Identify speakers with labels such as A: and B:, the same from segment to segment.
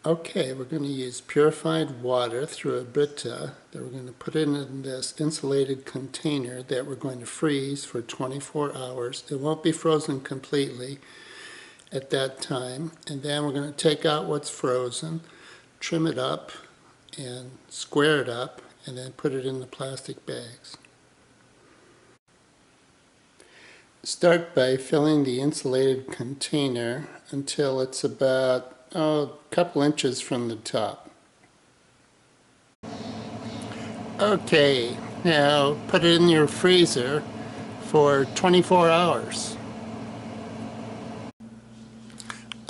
A: Okay, we're going to use purified water through a Brita that we're going to put in this insulated container that we're going to freeze for 24 hours. It won't be frozen completely at that time. And then we're going to take out what's frozen, trim it up, and square it up, and then put it in the plastic bags. Start by filling the insulated container until it's about a couple inches from the top. Okay, now put it in your freezer for 24 hours.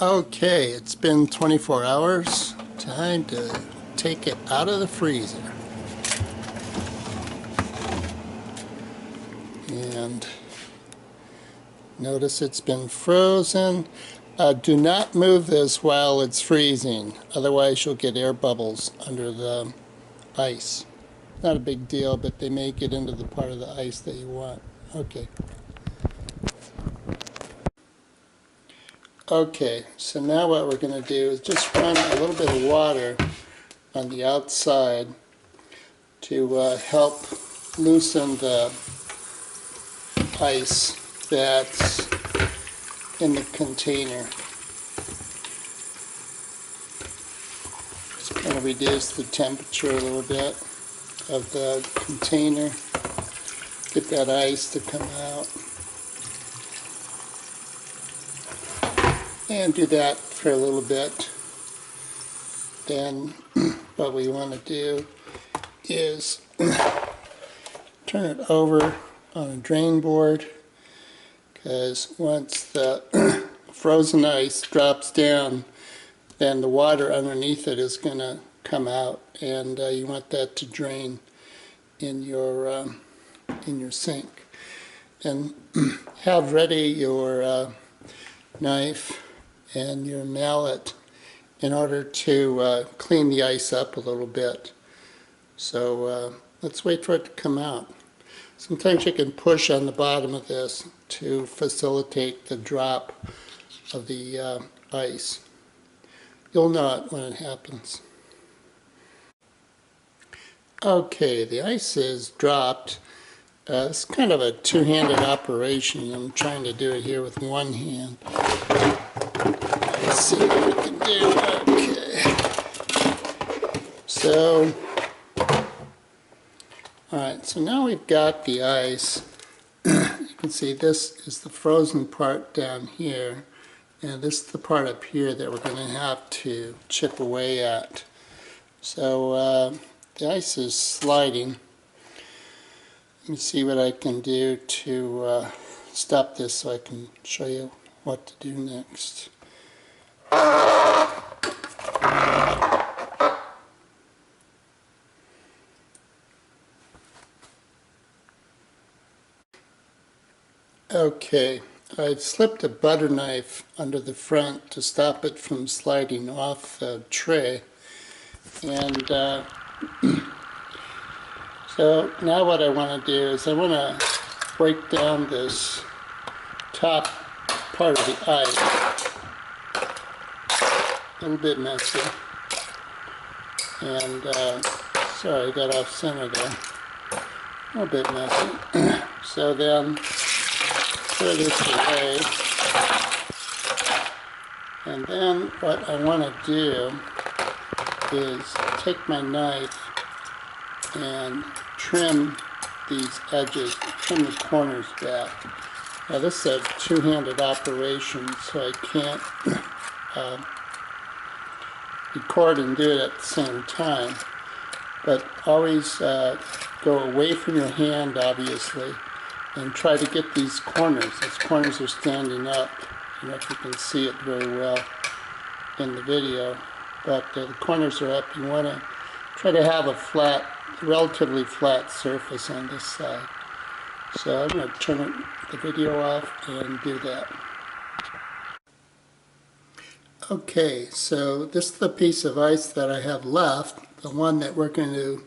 A: Okay, it's been 24 hours. Time to take it out of the freezer. And notice it's been frozen. Do not move this while it's freezing, otherwise you'll get air bubbles under the ice. Not a big deal, but they may get into the part of the ice that you want. Okay, so now what we're going to do is just run a little bit of water on the outside to help loosen the ice that's in the container. Just kind of reduce the temperature a little bit of the container, get that ice to come out, and do that for a little bit. Then what we want to do is turn it over on a drain board, because once the frozen ice drops down, then the water underneath it is going to come out, and you want that to drain in your sink. And have ready your knife and your mallet in order to clean the ice up a little bit. So let's wait for it to come out. Sometimes you can push on the bottom of this to facilitate the drop of the ice. You'll know it when it happens. Okay, the ice is dropped. It's kind of a two-handed operation. I'm trying to do it here with one hand. Let's see what we can do. Okay. So, alright, so now we've got the ice. You can see this is the frozen part down here, and this is the part up here that we're going to have to chip away at. So the ice is sliding. Let me see what I can do to stop this so I can show you what to do next. Okay, I slipped a butter knife under the front to stop it from sliding off the tray. And so now what I want to do is I want to break down this top part of the ice. A little bit messy. And sorry, I got off center there. A little bit messy. So then throw this away, and then what I want to do is take my knife and trim these edges, trim the corners back. Now this is a two-handed operation, so I can't record and do it at the same time, but always go away from your hand, obviously, and try to get these corners. These corners are standing up. I don't know if you can see it very well in the video, but the corners are up. You want to try to have a flat, relatively flat surface on this side. So I'm going to turn the video off and do that. Okay, so this is the piece of ice that I have left, the one that we're going to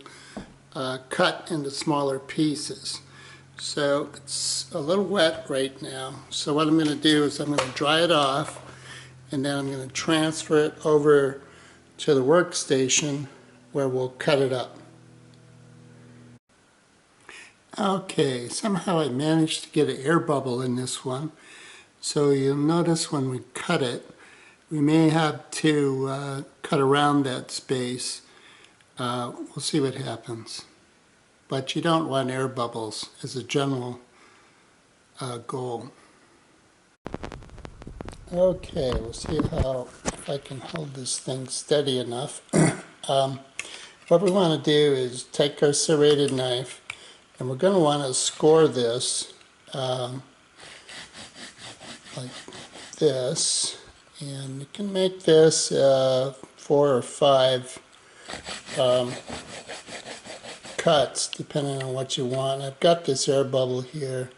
A: cut into smaller pieces. So it's a little wet right now, so what I'm going to do is I'm going to dry it off, and then I'm going to transfer it over to the workstation where we'll cut it up. Okay, somehow I managed to get an air bubble in this one. So you'll notice when we cut it, we may have to cut around that space. We'll see what happens. But you don't want air bubbles as a general goal. Okay, we'll see if I can hold this thing steady enough. What we want to do is take our serrated knife, and we're going to want to score this like this, and you can make this 4 or 5 cuts depending on what you want. I've got this air bubble here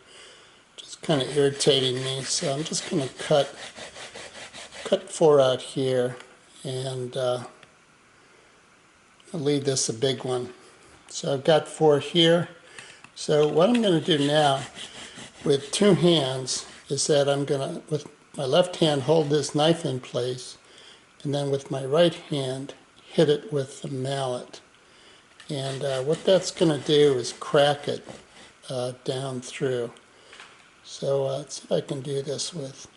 A: just kind of irritating me, so I'm just going to cut 4 out here, and I'll leave this a big one. So I've got 4 here. So what I'm going to do now with 2 hands is that I'm going to, with my left hand, hold this knife in place, and then with my right hand hit it with the mallet. And what that's going to do is crack it down through. So let's see if I can do this with...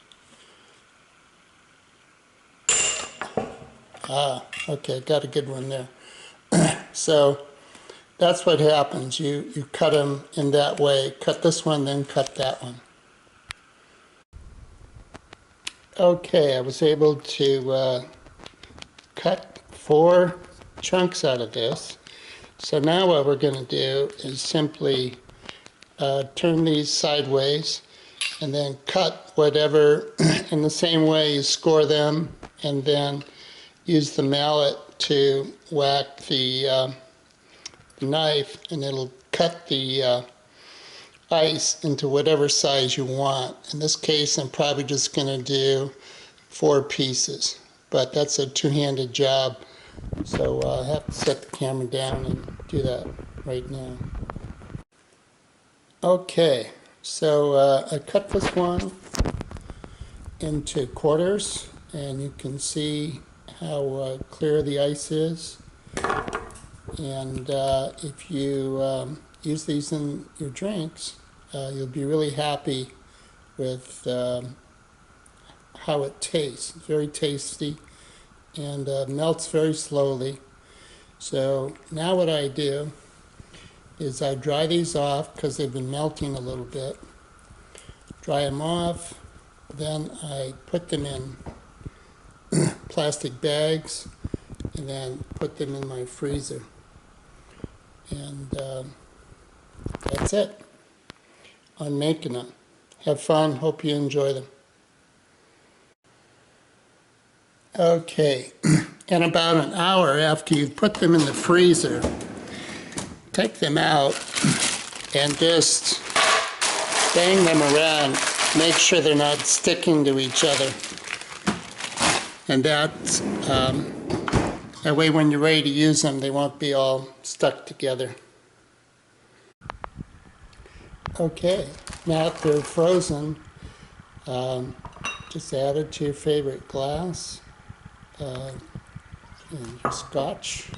A: okay, got a good one there. So that's what happens. You cut them in that way. Cut this one, then cut that one. Okay, I was able to cut 4 chunks out of this. So now what we're going to do is simply turn these sideways and then cut whatever in the same way you score them, and then use the mallet to whack the knife, and it'll cut the ice into whatever size you want. In this case, I'm probably just going to do 4 pieces, but that's a two-handed job, so I have to set the camera down and do that right now. Okay, so I cut this one into quarters, and you can see how clear the ice is. And if you use these in your drinks, you'll be really happy with how it tastes. It's very tasty and melts very slowly. So now what I do is I dry these off because they've been melting a little bit. Dry them off, then I put them in plastic bags and then put them in my freezer. And that's it on making them. Have fun. Hope you enjoy them. Okay, in about an hour after you've put them in the freezer, take them out and just bang them around. Make sure they're not sticking to each other. And that way when you're ready to use them, they won't be all stuck together. Okay, now that they're frozen, just add it to your favorite glass and your scotch,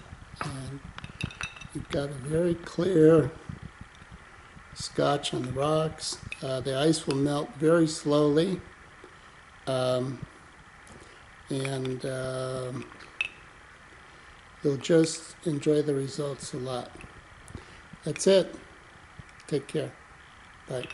A: and you've got a very clear scotch on the rocks. The ice will melt very slowly, and you'll just enjoy the results a lot. That's it. Take care. Bye.